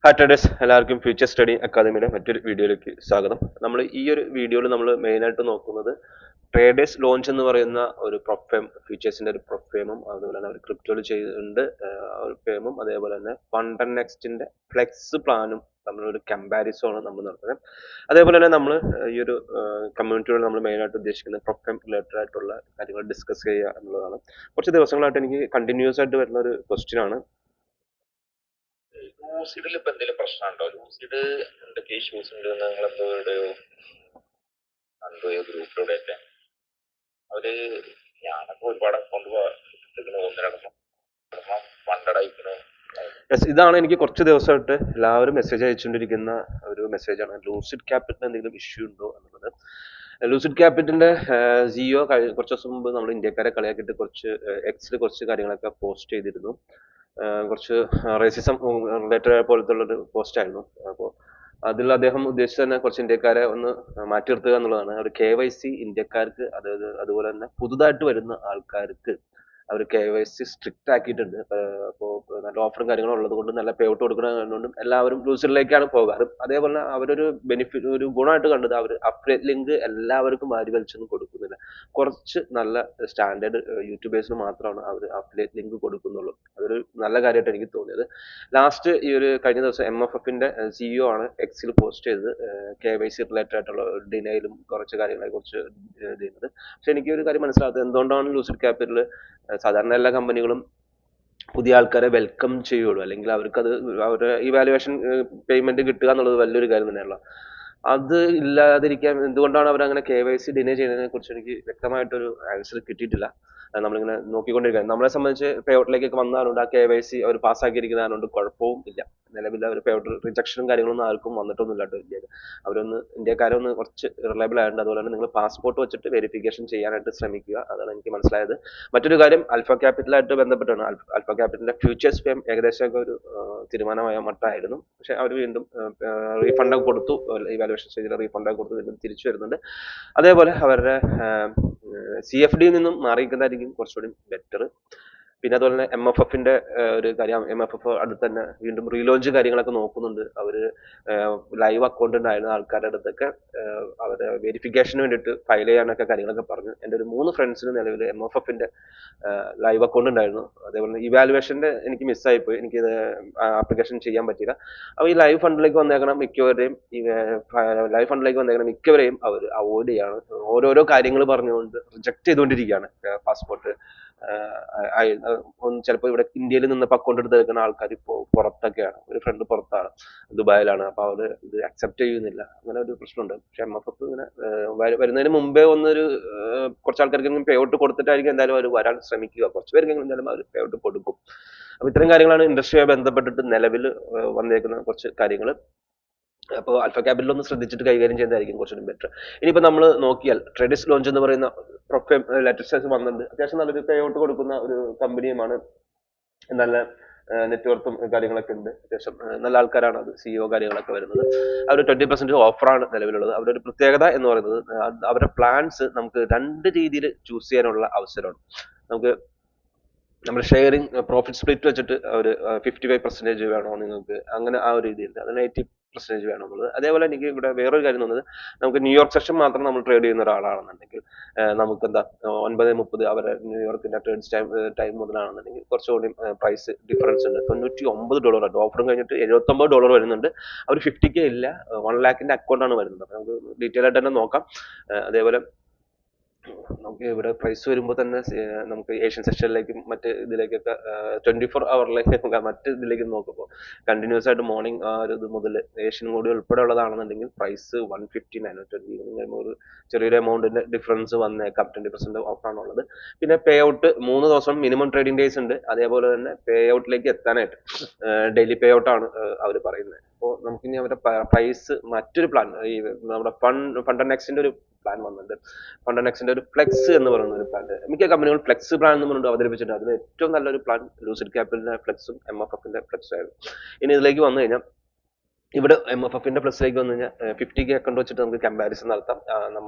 Hi traders, എല്ലാവർക്കും future study അക്കാദമിയുടെ മറ്റൊരു വീഡിയോയിലേക്ക് സ്വാഗതം. നമ്മൾ ഈ ഒരു വീഡിയോയിൽ നമ്മൾ മെയിനായിട്ട് നോക്കുന്നത് ട്രേഡേഴ്സ് ലോഞ്ച് എന്ന് പറയുന്ന ഒരു പ്രൊഫേം, ഫ്യൂച്ചേഴ്സിന്റെ ഒരു പ്രൊഫേമും അതുപോലെ തന്നെ അവർ ക്രിപ്റ്റോയിൽ ചെയ്യുന്നുണ്ട് ഒരു ഫേമും, അതേപോലെ തന്നെ ഫണ്ട് ആൻഡ് നെക്സ്റ്റിന്റെ ഫ്ലെക്സ് പ്ലാനും തമ്മിലൊരു കമ്പാരിസൺ ആണ് നമ്മൾ നടത്തുന്നത്. അതേപോലെ തന്നെ നമ്മൾ ഈ ഒരു കമ്മ്യൂണിറ്റിയോട് നമ്മൾ മെയിനായിട്ട് ഉദ്ദേശിക്കുന്നത് പ്രൊഫേം റിലേറ്റഡ് ആയിട്ടുള്ള കാര്യങ്ങൾ ഡിസ്കസ് ചെയ്യുക എന്നുള്ളതാണ്. കുറച്ച് ദിവസങ്ങളായിട്ട് എനിക്ക് കണ്ടിന്യൂസ് ആയിട്ട് വരുന്ന ഒരു ക്വസ്റ്റ്യൻ ആണ്. ലൂസിഡിൽ ഇപ്പൊ എന്തെങ്കിലും പ്രശ്നമുണ്ടോ? ലൂസിഡ് എന്തൊക്കെ ഇഷ്യൂസ് ഉണ്ട് നിങ്ങൾ എന്തോ ഗ്രൂപ്പിലൂടെ ഒക്കെ അവര് ഞാനൊക്കെ ഒരുപാട് അക്കൗണ്ട് ഒന്നിനടക്കണം ഫണ്ടഡ് അയക്കണു. ഇതാണ് എനിക്ക് കുറച്ച് ദിവസമായിട്ട് എല്ലാവരും മെസ്സേജ് അയച്ചുകൊണ്ടിരിക്കുന്ന ഒരു മെസ്സേജാണ്. ലൂസിഡ് ക്യാപിറ്റൽ എന്തെങ്കിലും ഇഷ്യൂ ഉണ്ടോ എന്നുള്ളത്. ലൂസിഡ് ക്യാപിറ്റലിന്റെ ജിയോ കുറച്ച് ദിവസം മുമ്പ് നമ്മൾ ഇന്ത്യക്കാരെ കളിയാക്കിയിട്ട് കുറച്ച് എക്സിൽ കുറച്ച് കാര്യങ്ങളൊക്കെ പോസ്റ്റ് ചെയ്തിരുന്നു. കുറച്ച് റേസിസം റിലേറ്റഡ് പോലത്തെ ഉള്ളൊരു പോസ്റ്റ് ആയിരുന്നു. അപ്പോൾ അതിൽ അദ്ദേഹം ഉദ്ദേശിച്ചത് തന്നെ കുറച്ച് ഇന്ത്യക്കാരെ ഒന്ന് മാറ്റി നിർത്തുക എന്നുള്ളതാണ്. ഒരു KYC ഇന്ത്യക്കാർക്ക്, അതായത് അതുപോലെ തന്നെ പുതുതായിട്ട് വരുന്ന ആൾക്കാർക്ക് അവർ KYC സ്ട്രിക്റ്റ് ആക്കിയിട്ടുണ്ട്. അപ്പോൾ നല്ല ഓഫറും കാര്യങ്ങളും ഉള്ളത് കൊണ്ട്, നല്ല പേ ഔട്ട് കൊടുക്കുന്നതുകൊണ്ടും എല്ലാവരും ലൂസിഡിലേക്കാണ് പോകാറ്. അതേപോലെ അവരൊരു ബെനിഫിറ്റ്, ഒരു ഗുണമായിട്ട് കണ്ടത് അവർ അപ്ഡേറ്റ് ലിങ്ക് എല്ലാവർക്കും വാരി വലിച്ചൊന്നും കൊടുക്കുന്നില്ല. കുറച്ച് നല്ല സ്റ്റാൻഡേർഡ് യൂട്യൂബേഴ്സിന് മാത്രമാണ് അവർ അപ്ഡേറ്റ് ലിങ്ക് കൊടുക്കുന്നുള്ളൂ. അതൊരു നല്ല കാര്യമായിട്ട് എനിക്ക് തോന്നിയത്. ലാസ്റ്റ് ഈ ഒരു കഴിഞ്ഞ ദിവസം MFFന്റെ CEO ആണ് എക്സിൽ പോസ്റ്റ് ചെയ്തത് KYC റിലേറ്റഡ് ആയിട്ടുള്ള ഡിനയിലും കുറച്ച് കാര്യങ്ങളെ കുറിച്ച് ചെയ്യുന്നത്. പക്ഷെ എനിക്ക് ഒരു കാര്യം മനസ്സിലാകാത്തത്, എന്തുകൊണ്ടാണ് ലൂസിഡ് ക്യാപിറ്റൽ സാധാരണ എല്ലാ കമ്പനികളും പുതിയ ആൾക്കാരെ വെൽക്കം ചെയ്യുള്ളൂ, അല്ലെങ്കിൽ അവർക്ക് അത് അവരുടെ ഇവാലുവേഷൻ പേയ്മെന്റ് കിട്ടുക എന്നുള്ളത് വലിയൊരു കാര്യം തന്നെയാണല്ലോ. അത് ഇല്ലാതിരിക്കാൻ എന്തുകൊണ്ടാണ് അവർ അങ്ങനെ KYC ഡിനേ ചെയ്യുന്നതിനെ കുറിച്ച് എനിക്ക് വ്യക്തമായിട്ടൊരു ആൻസർ കിട്ടിയിട്ടില്ല. നമ്മളിങ്ങനെ നോക്കിക്കൊണ്ടിരിക്കുക. നമ്മളെ സംബന്ധിച്ച് പേ ഔട്ടിലേക്കൊക്കെ വന്നാലുണ്ട് ആ KYC അവർ പാസ്സാക്കിയിരിക്കുന്നതുകൊണ്ട് കുഴപ്പവും ഇല്ല. നിലവിൽ അവർ പേ ഔട്ട് റിജക്ഷനും കാര്യങ്ങളൊന്നും ആർക്കും വന്നിട്ടൊന്നുമില്ല കേട്ടോ ഇന്ത്യയിൽ. അവരൊന്ന് ഇന്ത്യക്കാരെ ഒന്ന് കുറച്ച് റിലയബിൾ ആയിട്ടുണ്ട്. അതുപോലെ തന്നെ നിങ്ങൾ പാസ്പോർട്ട് വെച്ചിട്ട് വെരിഫിക്കേഷൻ ചെയ്യാനായിട്ട് ശ്രമിക്കുക. അതാണ് എനിക്ക് മനസ്സിലായത്. മറ്റൊരു കാര്യം ആൽഫ ക്യാപിറ്റലായിട്ട് ബന്ധപ്പെട്ടാണ്. ആൽഫ ക്യാപിറ്റലിന്റെ ഫ്യൂച്ചേഴ്സ് ഫേം ഏകദേശം ഒരു തീരുമാനമായ മട്ടായിരുന്നു. പക്ഷെ അവർ വീണ്ടും റീഫണ്ട് ഒക്കെ കൊടുത്തു. ഇവാലുവേഷൻ സ്റ്റേജിൽ റീഫണ്ട് ഒക്കെ കൊടുത്ത് വീണ്ടും തിരിച്ചു വരുന്നുണ്ട്. അതേപോലെ അവരുടെ CFD നിന്നും മാറിയിരിക്കുന്നതായിരിക്കും കുറച്ചുകൂടി ബെറ്റർ. പിന്നെ അതുപോലെ തന്നെ MFFന്റെ ഒരു കാര്യം, MFF അടുത്ത് തന്നെ വീണ്ടും റീലോഞ്ച് കാര്യങ്ങളൊക്കെ നോക്കുന്നുണ്ട്. അവര് ലൈവ് അക്കൗണ്ട് ഉണ്ടായിരുന്ന ആൾക്കാരുടെ അടുത്തൊക്കെ അവരുടെ വെരിഫിക്കേഷന് വേണ്ടിയിട്ട് ഫയൽ ചെയ്യാനൊക്കെ കാര്യങ്ങളൊക്കെ പറഞ്ഞു. എൻ്റെ ഒരു 3 ഫ്രണ്ട്സിന് നിലവിൽ MFFന്റെ ലൈവ് അക്കൗണ്ട് ഉണ്ടായിരുന്നു. അതേപോലെ ഇവാലുവേഷന്റെ എനിക്ക് മിസ്സായിപ്പോയി, എനിക്ക് ആപ്ലിക്കേഷൻ ചെയ്യാൻ പറ്റിയില്ല. അപ്പോൾ ഈ ലൈവ് ഫണ്ടിലേക്ക് വന്നേക്കണം മിക്കവരെയും അവർ അവോയ്ഡ് ചെയ്യാണ്. ഓരോരോ കാര്യങ്ങൾ പറഞ്ഞുകൊണ്ട് റിജക്ട് ചെയ്തുകൊണ്ടിരിക്കുകയാണ്. പാസ്പോർട്ട് ചിലപ്പോൾ ഇവിടെ ഇന്ത്യയിൽ നിന്നപ്പോൾ അക്കൗണ്ട് എടുത്ത് വെക്കുന്ന ആൾക്കാർ ഇപ്പോൾ പുറത്തൊക്കെയാണ്. ഒരു ഫ്രണ്ട് പുറത്താണ്, ദുബായിലാണ്. അപ്പോൾ അവർ ഇത് അക്സെപ്റ്റ് ചെയ്യുന്നില്ല. അങ്ങനെ ഒരു പ്രശ്നമുണ്ട്. പക്ഷെ MFF ഇങ്ങനെ വരുന്നതിന് മുമ്പേ ഒന്നൊരു കുറച്ച് ആൾക്കാർക്ക് പേ ഔട്ട് കൊടുത്തിട്ടായിരിക്കും എന്തായാലും അവർ വരാൻ ശ്രമിക്കുക. കുറച്ച് പേർക്കെങ്കിലും എന്തായാലും അവർ പേ ഔട്ട് കൊടുക്കും. അപ്പൊ ഇത്തരം കാര്യങ്ങളാണ് ഇൻഡസ്ട്രിയുമായി ബന്ധപ്പെട്ടിട്ട് നിലവിൽ വന്നേക്കുന്ന കുറച്ച് കാര്യങ്ങൾ. അപ്പോൾ ആൽഫ ക്യാപിറ്റൽ ഒന്ന് ശ്രദ്ധിച്ചിട്ട് കൈകാര്യം ചെയ്യുന്നതായിരിക്കും കുറച്ചുകൂടി ബെറ്റർ. ഇനിയിപ്പോൾ നമ്മൾ നോക്കിയാൽ ട്രേഡേഴ്സ് ലോഞ്ച് എന്ന് പറയുന്ന പ്രൊഫൈം ലേറ്റസ്റ്റ് വന്നിട്ടുണ്ട്. അത്യാവശ്യം നല്ലൊരു പേ ഔട്ട് കൊടുക്കുന്ന ഒരു കമ്പനിയുമാണ്. നല്ല നെറ്റ്വർക്കും കാര്യങ്ങളൊക്കെ ഉണ്ട്. അത്യാവശ്യം നല്ല ആൾക്കാരാണ് അത് CEO കാര്യങ്ങളൊക്കെ വരുന്നത്. അവർ 20% ഓഫറാണ് നിലവിലുള്ളത്. അവരുടെ ഒരു പ്രത്യേകത എന്ന് പറയുന്നത് അവരുടെ പ്ലാൻസ് നമുക്ക് 2 രീതിയിൽ ചൂസ് ചെയ്യാനുള്ള അവസരമാണ്. നമുക്ക് നമ്മുടെ ഷെയറിംഗ് പ്രോഫിറ്റ് സ്പ്ലിറ്റ് വെച്ചിട്ട് അവർ 55% വേണോ നിങ്ങൾക്ക്, അങ്ങനെ ആ ഒരു രീതിയിൽ, അതിന് 80% വേണമെന്നുള്ളത്. അതേപോലെ എനിക്ക് ഇവിടെ വേറൊരു കാര്യം തോന്നുന്നത്, നമുക്ക് ന്യൂയോർക്ക് സെഷൻ മാത്രം നമ്മൾ ട്രേഡ് ചെയ്യുന്ന ഒരാളാണെന്നുണ്ടെങ്കിൽ നമുക്ക് എന്താ 9:30 അവരുടെ ന്യൂയോർക്കിന്റെ ട്രേഡ് ടൈം മുതലാണെന്നുണ്ടെങ്കിൽ കുറച്ചുകൂടി പ്രൈസ് ഡിഫറൻസ് ഉണ്ട്. $99 ഉണ്ട്. ഓഫറും കഴിഞ്ഞിട്ട് $79 വരുന്നുണ്ട്. അവർ 50K ഇല്ല, 1 ലാഖിന്റെ അക്കൗണ്ടാണ് വരുന്നത്. അപ്പൊ നമുക്ക് ഡീറ്റെയിൽ ആയിട്ട് തന്നെ നോക്കാം. അതേപോലെ നമുക്ക് ഇവിടെ പ്രൈസ് വരുമ്പോൾ തന്നെ നമുക്ക് ഏഷ്യൻ സെക്ഷനിലേക്കും മറ്റ് ഇതിലേക്കൊക്കെ 24 ഹവറിലേക്ക് മറ്റ് ഇതിലേക്ക് നോക്കുമ്പോൾ കണ്ടിന്യൂസ് ആയിട്ട് മോർണിംഗ് ആ ഒരു ഇത് മുതൽ ഏഷ്യൻ കൂടി ഉൾപ്പെടെ ഉള്ളതാണെന്നുണ്ടെങ്കിൽ പ്രൈസ് 159 ഈവനിങ് ഒരു ചെറിയൊരു എമൗണ്ടിന്റെ ഡിഫറൻസ് വന്നേക്കാം. 20% ഓഫറാണുള്ളത്. പിന്നെ പേ ഔട്ട് 3 ദിവസം മിനിമം ട്രേഡിംഗ് ഡേയ്സ് ഉണ്ട്. അതേപോലെ തന്നെ പേ ഔട്ടിലേക്ക് എത്താനായിട്ട് ഡെയിലി പേ ഔട്ടാണ് അവർ പറയുന്നത്. അപ്പോൾ നമുക്കിനി അവരുടെ പ്രൈസ് മറ്റൊരു പ്ലാൻ, ഈ നമ്മുടെ ഫണ്ട് നെക്സ്റ്റിന്റെ ഒരു പ്ലാൻ വന്നിട്ടുണ്ട്. ഫണ്ട് നെക്സ്റ്റിന്റെ ഒരു ഫ്ലെക്സ് എന്ന് പറയുന്ന ഒരു പ്ലാൻ. മിക്ക കമ്പനികൾ ഫ്ലെക്സ് പ്ലാൻ എന്ന് പറഞ്ഞിട്ട് അവതരിപ്പിച്ചിട്ടുണ്ട്. അതിന് ഏറ്റവും നല്ലൊരു പ്ലാൻ ലൂസിഡ് ക്യാപിറ്റലിന്റെ ഫ്ലെക്സും MFFന്റെ ഫ്ലെക്സും ആയിരുന്നു. ഇനി ഇതിലേക്ക് വന്നു കഴിഞ്ഞാൽ ഇവിടെ MFFന്റെ പ്ലസിലേക്ക് വന്നു കഴിഞ്ഞാൽ 50K അക്കൗണ്ട് വെച്ചിട്ട് നമുക്ക് കമ്പാരിസൺ നടത്താം.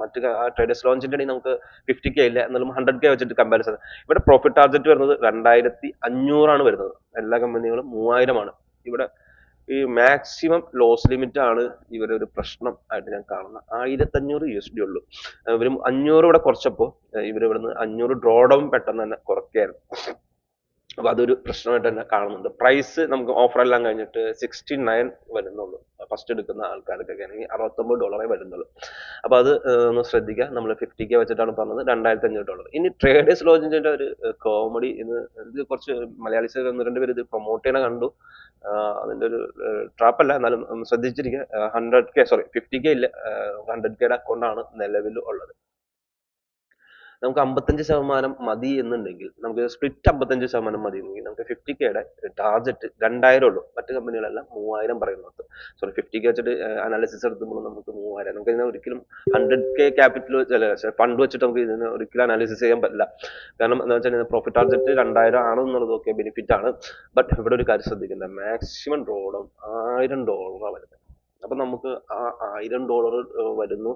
മറ്റു ട്രേഡേഴ്സ് ലോഞ്ചിന്റെ ആണെങ്കിൽ നമുക്ക് 50K ഇല്ല, എന്നാലും 100K വെച്ചിട്ട് കമ്പാരിസൺ. ഇവിടെ പ്രോഫിറ്റ് ടാർഗറ്റ് വരുന്നത് 2500 ആണ് വരുന്നത്. എല്ലാ കമ്പനികളും 3000 ആണ്. ഇവിടെ ഈ മാക്സിമം ലോസ് ലിമിറ്റ് ആണ് ഇവരൊരു പ്രശ്നം ആയിട്ട് ഞാൻ കാണുന്നത്. 1500 USD ഉള്ളൂ. ഇവരും 500 ഇവിടെ കുറച്ചപ്പോൾ ഇവർ ഇവിടുന്ന് 500 ഡ്രോ ഡൗൺ പെട്ടെന്ന് തന്നെ കുറയ്ക്കായിരുന്നു. അപ്പൊ അതൊരു പ്രശ്നമായിട്ട് തന്നെ കാണുന്നുണ്ട്. പ്രൈസ് നമുക്ക് ഓഫർ എല്ലാം കഴിഞ്ഞിട്ട് 69 വരുന്നുള്ളൂ. ഫസ്റ്റ് എടുക്കുന്ന ആൾക്കാർക്കൊക്കെ ആണെങ്കിൽ $69 വരുന്നുള്ളൂ. അപ്പൊ അത് ഒന്ന് ശ്രദ്ധിക്കുക. നമ്മൾ 50K വെച്ചിട്ടാണ് പറഞ്ഞത്, $2500. ഇനി ട്രേഡേഴ്സ് ലോഞ്ചിന്റെ ഒരു കോമഡി, ഇത് കുറച്ച് മലയാളീസ് 1-2 പേര് ഇത് പ്രൊമോട്ട് ചെയ്യണ കണ്ടു. അതിന്റെ ഒരു ട്രാപ്പല്ല, എന്നാലും ശ്രദ്ധിച്ചിരിക്കുക. 50K ഇല്ല, 100Kയുടെ അക്കൗണ്ടാണ് നിലവിൽ ഉള്ളത്. നമുക്ക് 55% മതി എന്നുണ്ടെങ്കിൽ, നമുക്ക് സ്പ്ലിറ്റ് 55% മതി എന്നുണ്ടെങ്കിൽ നമുക്ക് 50Kയുടെ ടാർജറ്റ് 2000 ഉള്ളൂ. മറ്റു കമ്പനികളെല്ലാം 3000 പറയുന്നത്. 50K വെച്ചിട്ട് അനാലിസിസ് എടുക്കുമ്പോൾ നമുക്ക് 3000, നമുക്ക് ഇതിനെ ഒരിക്കലും 100K ക്യാപിറ്റൽ ഫണ്ട് വെച്ചിട്ട് നമുക്ക് ഇതിനെ ഒരിക്കലും അനാലിസിസ് ചെയ്യാൻ പറ്റില്ല. കാരണം എന്താ വെച്ചാൽ പ്രോഫിറ്റ് ടാർജറ്റ് 2000 ആണെന്നുള്ളത് ഒക്കെ ബെനിഫിറ്റ് ആണ്. ബട്ട് ഇവിടെ ഒരു കാര്യം ശ്രദ്ധിക്കേണ്ട, മാക്സിമം ഡ്രോഡൗൺ $1000 വരുന്നത്. അപ്പൊ നമുക്ക് ആ $1000 വരുന്നു.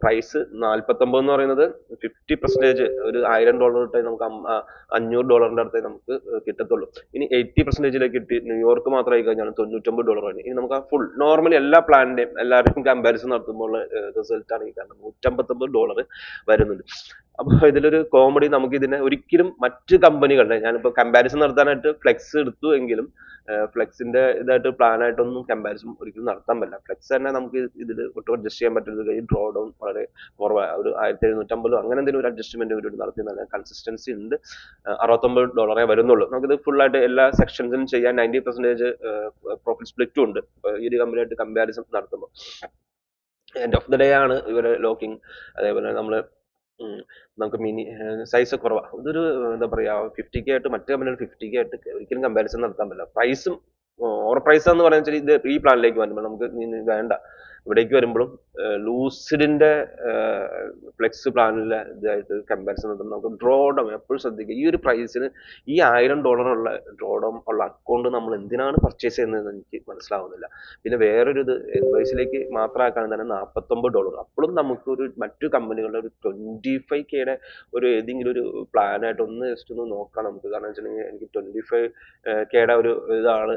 പ്രൈസ് 49 എന്ന് പറയുന്നത് 50% ഒരു $1000 നമുക്ക് $500 അടുത്തേ നമുക്ക് കിട്ടത്തുള്ളൂ. ഇനി 80% കിട്ടി ന്യൂയോർക്ക് മാത്രമായി കഴിഞ്ഞാൽ $99 വരും. ഇനി നമുക്ക് ആ ഫുൾ നോർമലി എല്ലാ പ്ലാനിന്റെയും എല്ലാവരുടെയും കമ്പാരിസൺ നടത്തുമ്പോൾ റിസൾട്ട് ആണ് ഈ കാരണം $159 വരുന്നുണ്ട്. അപ്പൊ ഇതിലൊരു കോമഡി, നമുക്ക് ഇതിനെ ഒരിക്കലും മറ്റ് കമ്പനികളുടെ, ഞാനിപ്പോ കമ്പാരിസൺ നടത്താനായിട്ട് ഫ്ലെക്സ് എടുത്തു എങ്കിലും ഫ്ലെക്സിന്റെ ഇതായിട്ട് പ്ലാൻ ആയിട്ടൊന്നും കമ്പാരിസൺ ഒരിക്കലും നടത്താൻ പറ്റില്ല. ഫ്ലെക്സ് തന്നെ നമുക്ക് ഇതിൽ ഒട്ടും അഡ്ജസ്റ്റ് ചെയ്യാൻ പറ്റുന്നത് ഈ ഡ്രോ ഡൗൺ വളരെ കുറവാണ്. ഒരു 1750 അങ്ങനെ എന്തെങ്കിലും ഒരു അഡ്ജസ്റ്റ്മെന്റ് ഒരു നടത്തി നല്ല കൺസിസ്റ്റൻസി ഉണ്ട്. $69 വരുന്നുള്ളൂ. നമുക്കിത് ഫുൾ ആയിട്ട് എല്ലാ സെക്ഷൻസിലും ചെയ്യാൻ 90% പ്രോഫിറ്റ് സ്പ്ലിറ്റും ഉണ്ട് ഈ ഒരു കമ്പനിയായിട്ട് കമ്പാരിസൺ നടത്തുമ്പോൾ. എൻഡ് ഓഫ് ദ ഡേ ആണ് ഇവരെ ലോക്കിംഗ്. അതേപോലെ നമ്മള് നമുക്ക് സൈസ് കുറവാണ്. ഇതൊരു എന്താ പറയാ, 50K ആയിട്ട് മറ്റു കമ്പനികൾ 50K ആയിട്ട് ഒരിക്കലും കമ്പാരിസൺ നടത്താൻ പറ്റില്ല. പ്രൈസും ഓവർ പ്രൈസ് എന്ന് പറയുന്നത് ഇത് ഈ പ്ലാനിലേക്ക് വരുമ്പോൾ നമുക്ക് വേണ്ട. ഇവിടേക്ക് വരുമ്പോഴും ലൂസിഡിന്റെ ഫ്ലെക്സ് പ്ലാനിലെ ഇതായിട്ട് കമ്പാരിസൺ നടത്തുമ്പോൾ നമുക്ക് ഡ്രോ ഡൗൺ എപ്പോഴും ശ്രദ്ധിക്കുക. ഈ ഒരു പ്രൈസിന് ഈ $1000 ഉള്ള ഡ്രോ ഡൗൺ ഉള്ള അക്കൗണ്ട് നമ്മൾ എന്തിനാണ് പർച്ചേസ് ചെയ്യുന്നതെന്ന് എനിക്ക് മനസ്സിലാവുന്നില്ല. പിന്നെ വേറൊരു ഇത് എൻവൈസിലേക്ക് മാത്രമാക്കാൻ തന്നെ $49. അപ്പോഴും നമുക്ക് ഒരു മറ്റു കമ്പനികളുടെ ഒരു 25Kയുടെ ഒരു ഏതെങ്കിലും ഒരു പ്ലാൻ ആയിട്ട് ഒന്ന് ജസ്റ്റ് ഒന്ന് നോക്കാം നമുക്ക്. കാരണം വെച്ചിട്ടുണ്ടെങ്കിൽ എനിക്ക് 25Kയുടെ ഒരു ഇതാണ്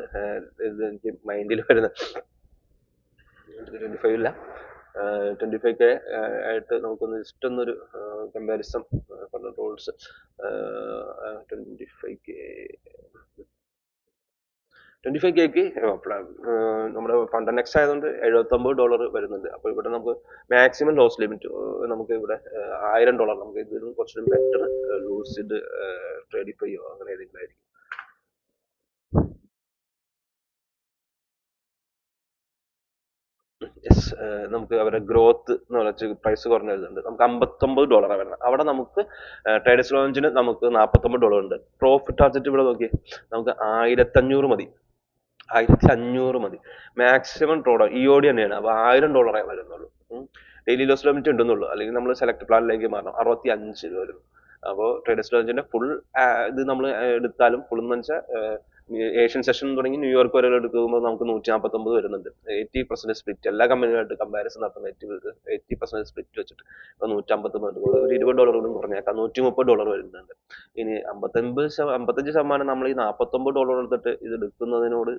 ഇത് എനിക്ക് മൈൻഡിൽ വരുന്നത്. 25 ഇല്ല, 25K ആയിട്ട് നമുക്കൊന്ന് ജസ്റ്റ് ഒന്നൊരു കമ്പാരിസൺ റോൾസ്. 25Kക്ക് നമ്മുടെ ഫണ്ട് നെക്സ്റ്റ് ആയതുകൊണ്ട് $79 വരുന്നുണ്ട്. അപ്പൊ ഇവിടെ നമുക്ക് മാക്സിമം ലോസ് ലിമിറ്റ് നമുക്ക് ഇവിടെ $1000. നമുക്ക് ഇതിലും കുറച്ചും ബെറ്റർ ലൂസിഡ് ട്രേഡിഫൈയോ അങ്ങനെ ഏതെങ്കിലും ആയിരിക്കും. യെസ്, നമുക്ക് അവരുടെ ഗ്രോത്ത് എന്ന് പറഞ്ഞ പ്രൈസ് കുറഞ്ഞ വരുന്നുണ്ട്. നമുക്ക് $59 വരുന്നത്. അവിടെ നമുക്ക് ട്രേഡേഴ്സ് ലോഞ്ചിന് നമുക്ക് $49 ഉണ്ട്. പ്രോഫിറ്റ് ടാർജറ്റ് ഇവിടെ നോക്കി നമുക്ക് 1500 മതി. 1500 മതി മാക്സിമം ഡ്രോഡൗൺ. EOD തന്നെയാണ്. അപ്പൊ $1000 വരുന്നുള്ളൂ. ഡെയിലി ലോസ് ലിമിറ്റ് ഉണ്ടെന്നുള്ളൂ. അല്ലെങ്കിൽ നമ്മൾ സെലക്ട് പ്ലാനിലേക്ക് മാറണം. 65 വരും. അപ്പോൾ ട്രേഡേഴ്സ് ലോഞ്ചിന്റെ ഫുൾ ഇത് നമ്മൾ എടുത്താലും ഫുൾ എന്ന് വെച്ചാൽ ഏഷ്യൻ സെഷൻ തുടങ്ങി ന്യൂയോർക്ക് വരെ എടുക്കുമ്പോൾ നമുക്ക് 149 വരുന്നുണ്ട്. 80% സ്പ്ലിറ്റ് എല്ലാ കമ്പനികളായിട്ട് കമ്പാരിസൺ നടത്തുന്ന 80% സ്പ്ലിറ്റ് വെച്ചിട്ട് ഇപ്പൊ 159 ഒരു $20 കൂടി കുറഞ്ഞേക്കാം, $130 വരുന്നുണ്ട്. ഇനി 55% നമ്മൾ ഈ $49 എടുത്തിട്ട് ഇത് എടുക്കുന്നതിനോട്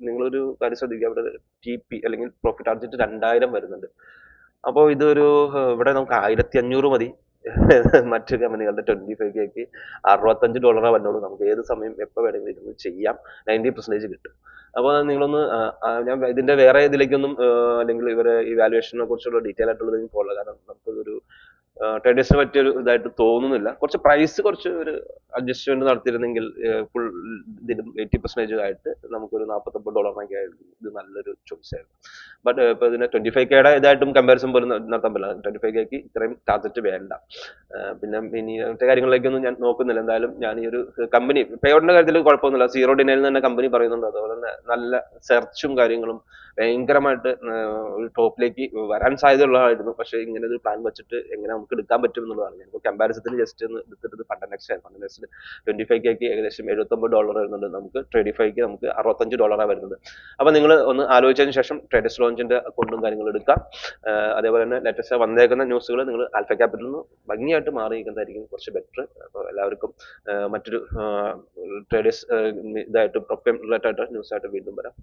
നിങ്ങളൊരു കാര്യം ശ്രദ്ധിക്കുക. അവിടെ TP അല്ലെങ്കിൽ പ്രോഫിറ്റ് ടാർജറ്റ് 2000 വരുന്നുണ്ട്. അപ്പോൾ ഇതൊരു ഇവിടെ നമുക്ക് 1500 മതി. മറ്റു കമ്പനികളുടെ 25Kക്ക് $65 വരുന്നുള്ളൂ. നമുക്ക് ഏത് സമയം എപ്പോൾ വേണമെങ്കിലും ഇത് ചെയ്യാം. 90% കിട്ടും. അപ്പോൾ നിങ്ങളൊന്ന് ഞാൻ ഇതിന്റെ വേറെ ഇതിലേക്കൊന്നും അല്ലെങ്കിൽ ഇവരെ ഇവാലുവേഷനെ കുറിച്ചുള്ള ഡീറ്റെയിൽ ആയിട്ടുള്ളത് എനിക്ക് പോകില്ല. കാരണം നമുക്കൊരു ട്രേഡേഴ്സിന് പറ്റിയൊരു ഇതായിട്ട് തോന്നുന്നില്ല. കുറച്ച് പ്രൈസ് കുറച്ച് ഒരു അഡ്ജസ്റ്റ്മെന്റ് നടത്തിയിരുന്നെങ്കിൽ ഫുൾ ഇതിലും 80% ആയിട്ട് നമുക്കൊരു $49 ആയിരുന്നു ഇത് നല്ലൊരു ചോയ്സ് ആയിരുന്നു. ബട്ട് ഇപ്പൊ ഇതിന് 25Kയുടെ ഇതായിട്ടും കമ്പാരിസൺ പോലും നടത്താൻ പറ്റില്ല. 25Kക്ക് ഇത്രയും ടാർജറ്റ് വേണ്ട. പിന്നെ ഇനി മറ്റേ കാര്യങ്ങളിലേക്കൊന്നും ഞാൻ നോക്കുന്നില്ല. എന്തായാലും ഞാൻ ഈ ഒരു കമ്പനി പേയ്ഔട്ടിന്റെ കാര്യത്തിൽ കുഴപ്പമൊന്നുമില്ല. സീറോ ഡിനൈൽ തന്നെ കമ്പനി പറയുന്നുണ്ട്. അതുപോലെ തന്നെ നല്ല സെർച്ചും കാര്യങ്ങളും ഭയങ്കരമായിട്ട് ഒരു ടോപ്പിലേക്ക് വരാൻ സാധ്യതയുള്ളതായിരുന്നു. പക്ഷെ ഇങ്ങനെ ഒരു പ്ലാൻ വെച്ചിട്ട് എങ്ങനെ നമുക്ക് നമുക്ക് എടുക്കാൻ പറ്റും എന്നുള്ളതാണ്. ഞാനിപ്പോൾ കമ്പാരിസത്തിന് ജസ്റ്റ് ഒന്ന് എടുത്തിട്ട് ഫണ്ടനെക്സ് ആണ്. ഫണ്ടനെക്സിൽ 25K ഏകദേശം $75 വരുന്നുണ്ട്, നമുക്ക് 25K നമുക്ക് $65 വരുന്നത്. അപ്പോൾ നിങ്ങൾ ഒന്ന് ആലോചിച്ചതിന് ശേഷം ട്രേഡേഴ്സ് ലോഞ്ചിന്റെ അക്കൗണ്ടും കാര്യങ്ങളും എടുക്കാം. അതേപോലെ തന്നെ ലേറ്റസ്റ്റ് വന്നേക്കുന്ന ന്യൂസുകൾ നിങ്ങൾ ആൽഫ ക്യാപിറ്റലിൽ നിന്ന് ഭംഗിയായിട്ട് മാറി നിൽക്കുന്നതായിരിക്കും കുറച്ച് ബെറ്റർ. അപ്പോൾ എല്ലാവർക്കും മറ്റൊരു ട്രേഡേഴ്സ് ഇതായിട്ട് പ്രൊഫൈം റിലേറ്റഡ് ആയിട്ട് ന്യൂസ് ആയിട്ട് വീണ്ടും വരാം.